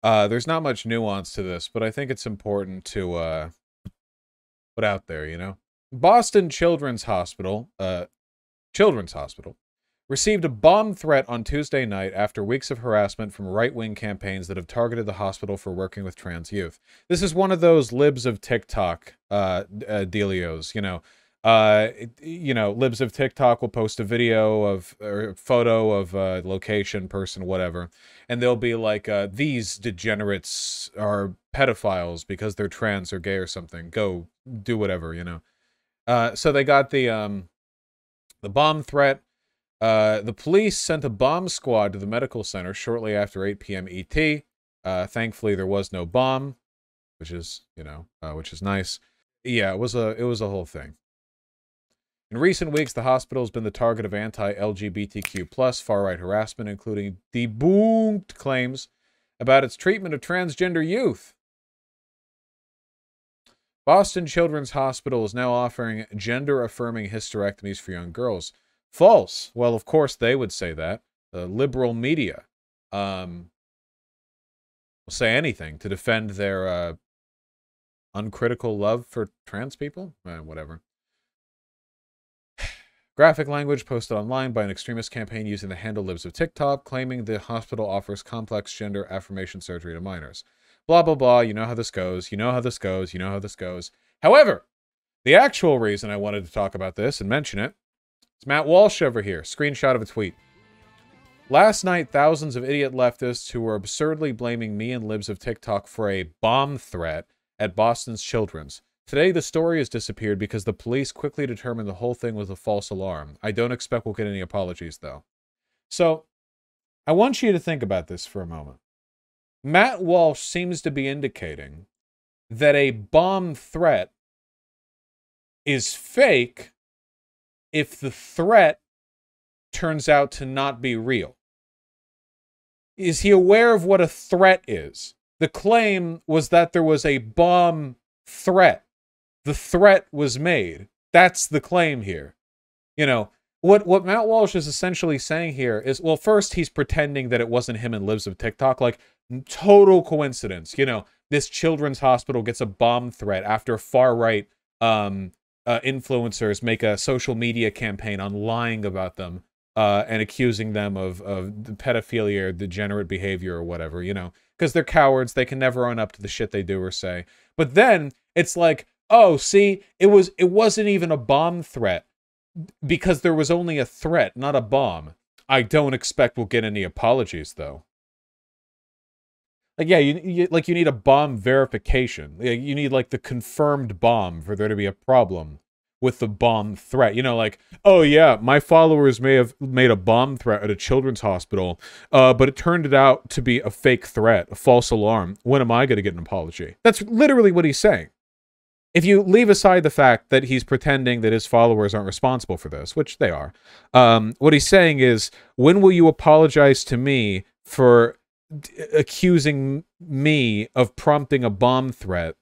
There's not much nuance to this, but I think it's important to put out there, you know? Boston Children's Hospital received a bomb threat on Tuesday night after weeks of harassment from right-wing campaigns that have targeted the hospital for working with trans youth. This is one of those libs of TikTok dealios, you know. Libs of TikTok will post a video of or a photo of a location, person, whatever, and they'll be like, "These degenerates are pedophiles because they're trans or gay or something. Go do whatever," you know. So they got the bomb threat. The police sent a bomb squad to the medical center shortly after 8 p.m. ET. Thankfully, there was no bomb, which is, which is nice. Yeah, it was a whole thing. In recent weeks, the hospital has been the target of anti-LGBTQ+ far-right harassment, including debunked claims about its treatment of transgender youth. Boston Children's Hospital is now offering gender-affirming hysterectomies for young girls. False. Well, of course they would say that. The liberal media will say anything to defend their uncritical love for trans people. Whatever. Graphic language posted online by an extremist campaign using the handle libs of TikTok, claiming the hospital offers complex gender affirmation surgery to minors. Blah, blah, blah. You know how this goes. You know how this goes. You know how this goes. However, the actual reason I wanted to talk about this and mention it is Matt Walsh over here. Screenshot of a tweet. Last night, thousands of idiot leftists who were absurdly blaming me and libs of TikTok for a bomb threat at Boston's Children's. Today, the story has disappeared because the police quickly determined the whole thing was a false alarm. I don't expect we'll get any apologies, though. So, I want you to think about this for a moment. Matt Walsh seems to be indicating that a bomb threat is fake if the threat turns out to not be real. Is he aware of what a threat is? The claim was that there was a bomb threat. The threat was made. That's the claim here. You know, what Matt Walsh is essentially saying here is, well, first, he's pretending that it wasn't him and libs of TikTok. Like, total coincidence. You know, this children's hospital gets a bomb threat after far-right influencers make a social media campaign on lying about them and accusing them of pedophilia or degenerate behavior or whatever, you know, because they're cowards. They can never own up to the shit they do or say. But then it's like, oh, see, it wasn't even a bomb threat because there was only a threat, not a bomb. I don't expect we'll get any apologies, though. Like, yeah, you need a bomb verification. You need, like, the confirmed bomb for there to be a problem with the bomb threat. You know, like, oh, yeah, my followers may have made a bomb threat at a children's hospital, but it turned out to be a fake threat, a false alarm. When am I going to get an apology? That's literally what he's saying. If you leave aside the fact that he's pretending that his followers aren't responsible for this, which they are, what he's saying is, when will you apologize to me for accusing me of prompting a bomb threat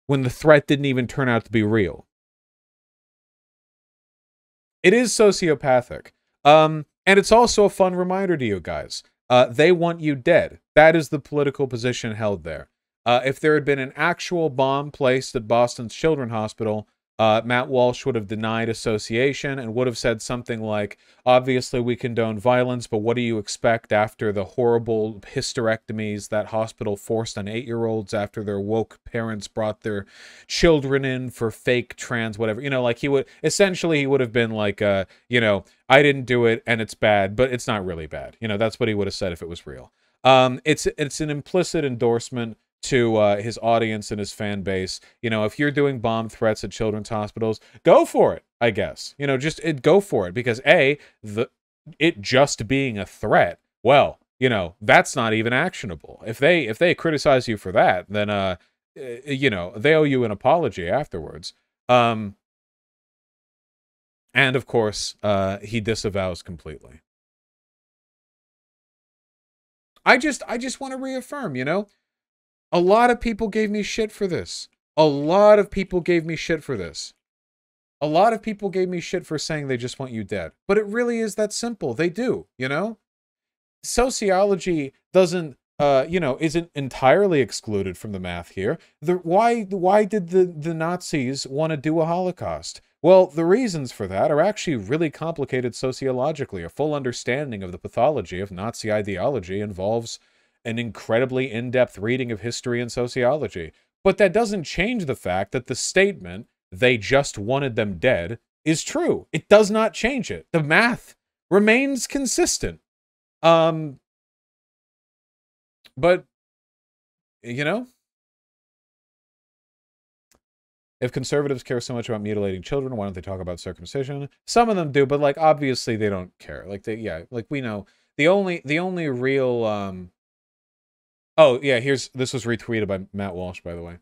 when the threat didn't even turn out to be real? It is sociopathic. And it's also a fun reminder to you guys. They want you dead. That is the political position held there. If there had been an actual bomb placed at Boston's Children's Hospital, Matt Walsh would have denied association and would have said something like, obviously we condone violence, but what do you expect after the horrible hysterectomies that hospital forced on 8-year-olds after their woke parents brought their children in for fake trans whatever? You know, like he would have been like, you know, I didn't do it and it's bad, but it's not really bad. You know, that's what he would have said if it was real. It's an implicit endorsement to his audience and his fan base. You know, if you're doing bomb threats at children's hospitals, go for it, I guess. You know, just go for it, because it just being a threat, well, you know, that's not even actionable. If they criticize you for that, then you know, they owe you an apology afterwards. And of course, he disavows completely. I just want to reaffirm, you know, a lot of people gave me shit for this. A lot of people gave me shit for this. A lot of people gave me shit for saying they just want you dead. But it really is that simple. They do, you know? Sociology doesn't you know, isn't entirely excluded from the math here. Why did the Nazis want to do a Holocaust? Well, the reasons for that are actually really complicated sociologically. A full understanding of the pathology of Nazi ideology involves an incredibly in-depth reading of history and sociology. But that doesn't change the fact that the statement, they just wanted them dead, is true. It does not change it. The math remains consistent. But, you know, if conservatives care so much about mutilating children, why don't they talk about circumcision? Some of them do, but, like, obviously they don't care. Like, yeah, like, we know. The only real, oh, yeah, this was retweeted by Matt Walsh, by the way.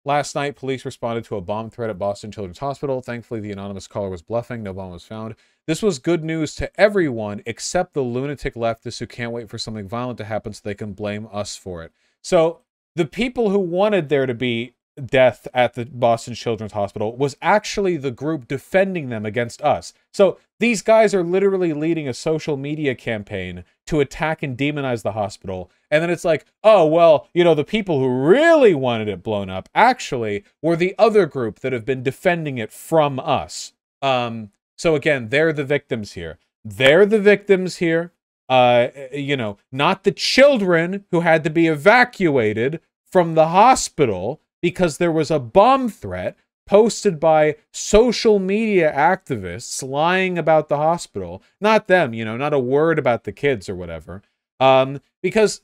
Last night, police responded to a bomb threat at Boston Children's Hospital. Thankfully, the anonymous caller was bluffing. No bomb was found. This was good news to everyone except the lunatic leftists who can't wait for something violent to happen so they can blame us for it. So, the people who wanted there to be death at the Boston Children's Hospital was actually the group defending them against us. So, these guys are literally leading a social media campaign to attack and demonize the hospital. And then it's like, oh, well, you know, the people who really wanted it blown up actually were the other group that have been defending it from us. So again, they're the victims here. They're the victims here. You know, not the children who had to be evacuated from the hospital because there was a bomb threat posted by social media activists lying about the hospital. Not them, you know, not a word about the kids or whatever. Because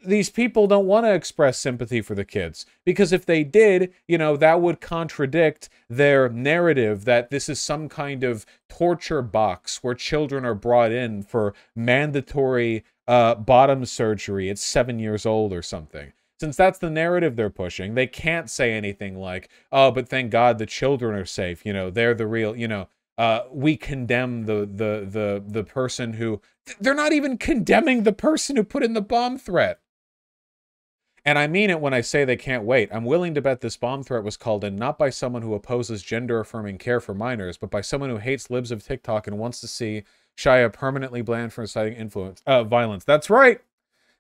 these people don't want to express sympathy for the kids. Because if they did, you know, that would contradict their narrative that this is some kind of torture box where children are brought in for mandatory bottom surgery at 7 years old or something. Since that's the narrative they're pushing, they can't say anything like, oh, but thank God the children are safe. You know, they're the real, you know, we condemn the person who... They're not even condemning the person who put in the bomb threat. And I mean it when I say they can't wait. I'm willing to bet this bomb threat was called in not by someone who opposes gender-affirming care for minors, but by someone who hates libs of TikTok and wants to see Shia permanently banned for inciting violence. That's right.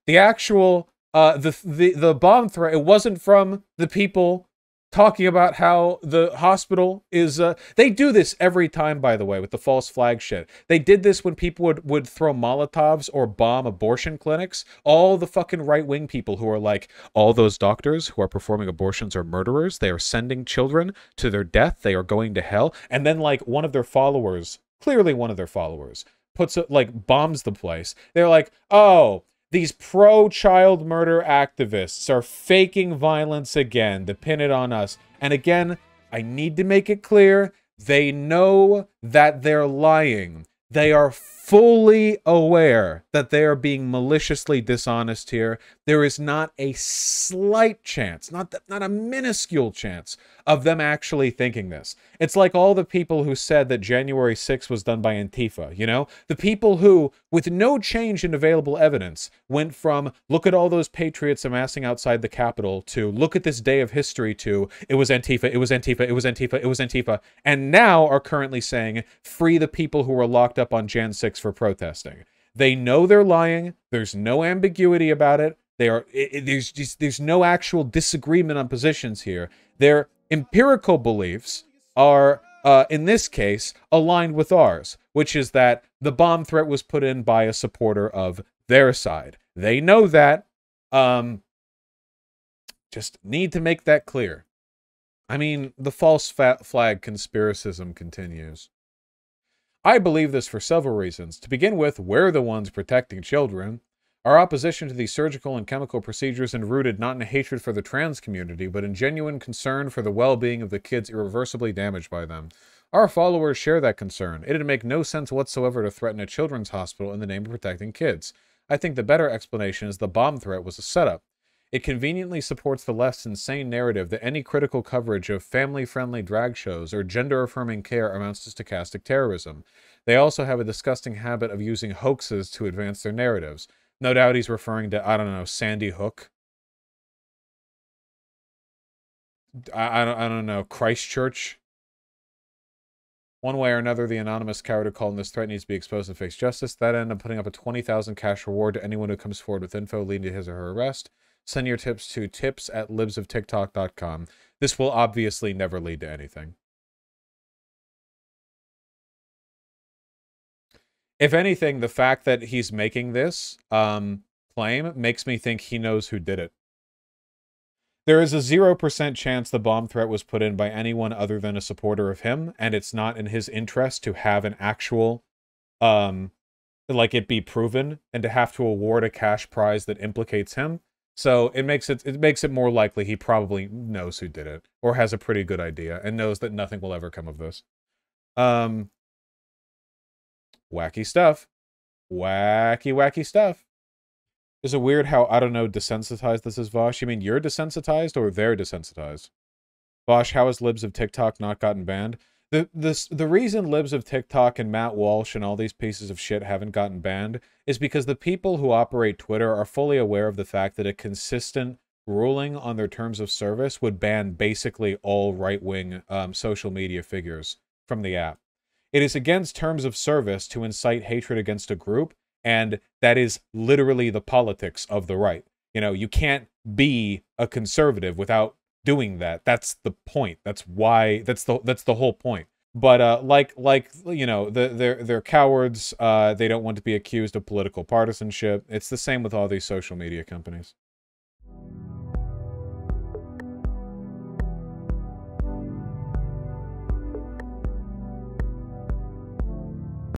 The actual... the bomb threat, it wasn't from the people talking about how the hospital is... they do this every time, by the way, with the false flag shit. They did this when people would throw Molotovs or bomb abortion clinics. All the fucking right-wing people who are like, all those doctors who are performing abortions are murderers. They are sending children to their death. They are going to hell. And then, like, one of their followers, clearly one of their followers, bombs the place. They're like, oh... These pro-child murder activists are faking violence again to pin it on us. And again, I need to make it clear, they know that they're lying. They are fully aware that they are being maliciously dishonest here. There is not a slight chance, not a minuscule chance, of them actually thinking this. It's like all the people who said that January 6th was done by Antifa, you know? The people who, with no change in available evidence, went from, look at all those patriots amassing outside the Capitol, to, look at this day of history, to, it was Antifa, it was Antifa, it was Antifa, it was Antifa, and now are currently saying, free the people who were locked up on Jan 6 for protesting. They know they're lying. There's no ambiguity about it. They are. There's no actual disagreement on positions here. Their empirical beliefs are, in this case, aligned with ours, which is that the bomb threat was put in by a supporter of their side. They know that. Just need to make that clear. I mean, the false flag conspiracism continues. I believe this for several reasons. To begin with, we're the ones protecting children. Our opposition to these surgical and chemical procedures is rooted not in hatred for the trans community, but in genuine concern for the well-being of the kids irreversibly damaged by them. Our followers share that concern. It'd make no sense whatsoever to threaten a children's hospital in the name of protecting kids. I think the better explanation is the bomb threat was a setup. It conveniently supports the left's insane narrative that any critical coverage of family-friendly drag shows or gender-affirming care amounts to stochastic terrorism. They also have a disgusting habit of using hoaxes to advance their narratives. No doubt he's referring to, I don't know, Sandy Hook. I don't know, Christchurch. One way or another, the anonymous coward who called in this threat needs to be exposed and face justice. That end, I'm putting up a 20,000 cash reward to anyone who comes forward with info leading to his or her arrest. Send your tips to tips@libsoftiktok.com. This will obviously never lead to anything. If anything, the fact that he's making this claim makes me think he knows who did it. There is a 0% chance the bomb threat was put in by anyone other than a supporter of him, and it's not in his interest to have an actual, like it be proven, and to have to award a cash prize that implicates him. So it makes it more likely he probably knows who did it, or has a pretty good idea, and knows that nothing will ever come of this. Wacky stuff. Wacky stuff. Is it weird how, I don't know, desensitized this is, Vaush? You mean you're desensitized or they're desensitized? Vaush, how has Libs of TikTok not gotten banned? The reason Libs of TikTok and Matt Walsh and all these pieces of shit haven't gotten banned is because the people who operate Twitter are fully aware of the fact that a consistent ruling on their terms of service would ban basically all right-wing social media figures from the app. It is against terms of service to incite hatred against a group, and that is literally the politics of the right. You know, you can't be a conservative without doing that. That's the point. That's why. That's the whole point. But like you know, they're cowards. They don't want to be accused of political partisanship. It's the same with all these social media companies.